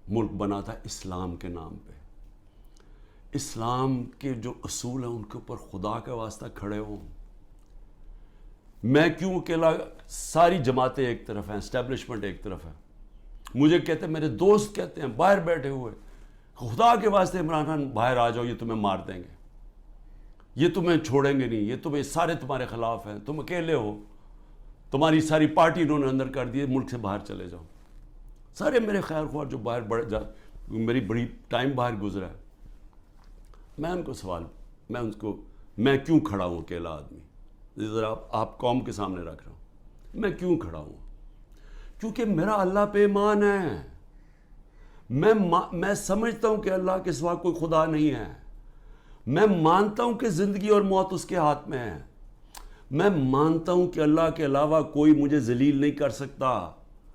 ملک بنا تھا اسلام کے نام پہ. اسلام کے جو اصول ہیں ان کے اوپر خدا کا واسطہ کھڑے ہوں. میں کیوں اکیلا؟ ساری جماعتیں ایک طرف ہیں، اسٹیبلشمنٹ ایک طرف ہے. مجھے کہتے ہیں، میرے دوست کہتے ہیں باہر بیٹھے ہوئے، خدا کے واسطے عمران خان باہر آ جاؤ، یہ تمہیں مار دیں گے، یہ تمہیں چھوڑیں گے نہیں، یہ تمہیں سارے تمہارے خلاف ہیں، تم اکیلے ہو، تمہاری ساری پارٹی انہوں نے اندر کر دی، ملک سے باہر چلے جاؤ. سارے میرے خیر خواہ جو باہر میری بڑی ٹائم باہر گزرا ہے. میں ان کو میں کیوں کھڑا ہوں اکیلا آدمی؟ ذرا آپ قوم کے سامنے رکھ رہا ہوں، میں کیوں کھڑا ہوں؟ کیونکہ میرا اللہ پہ ایمان ہے. میں سمجھتا ہوں کہ اللہ کے سوا کوئی خدا نہیں ہے. میں مانتا ہوں کہ زندگی اور موت اس کے ہاتھ میں ہے. میں مانتا ہوں کہ اللہ کے علاوہ کوئی مجھے ذلیل نہیں کر سکتا.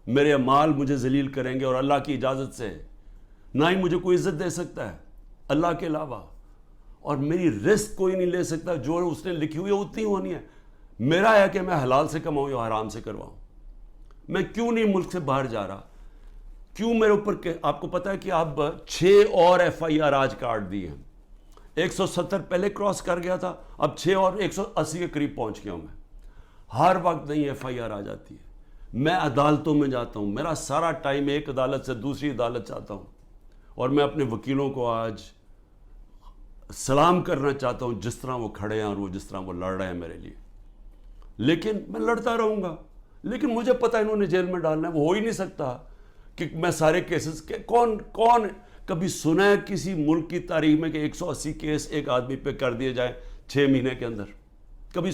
میرے اعمال مجھے ذلیل کریں گے اور اللہ کی اجازت سے. نہ ہی مجھے کوئی عزت دے سکتا ہے اللہ کے علاوہ. اور میری رزق کوئی نہیں لے سکتا، جو اس نے لکھی ہوئی ہے اتنی ہونی ہے. میرا ہے کہ میں حلال سے کماؤں یا حرام سے کرواؤں. میں کیوں نہیں ملک سے باہر جا رہا؟ کیوں میرے اوپر آپ کو پتا ہے کہ اب 6 اور FIR آج کاٹ دی ہیں. 170 پہلے کراس کر گیا تھا، اب 6 اور 180 کے قریب پہنچ گیا ہوں میں. ہر وقت نہیں FIR آ جاتی ہے. میں عدالتوں میں جاتا ہوں، میرا سارا ٹائم ایک عدالت سے دوسری عدالت جاتا ہوں. اور میں اپنے وکیلوں کو آج سلام کرنا چاہتا ہوں، جس طرح وہ کھڑے ہیں اور وہ جس طرح وہ لڑ رہے ہیں میرے لیے. لیکن میں لڑتا رہوں گا. لیکن مجھے پتا انہوں نے جیل میں ڈالنا ہے. وہ ہو ہی نہیں سکتا کہ میں سارے کیسز کے کون کبھی سنا ہے کسی ملک کی تاریخ میں کہ 180 کیس ایک آدمی پہ کر دیے جائیں 6 مہینے کے اندر؟ کبھی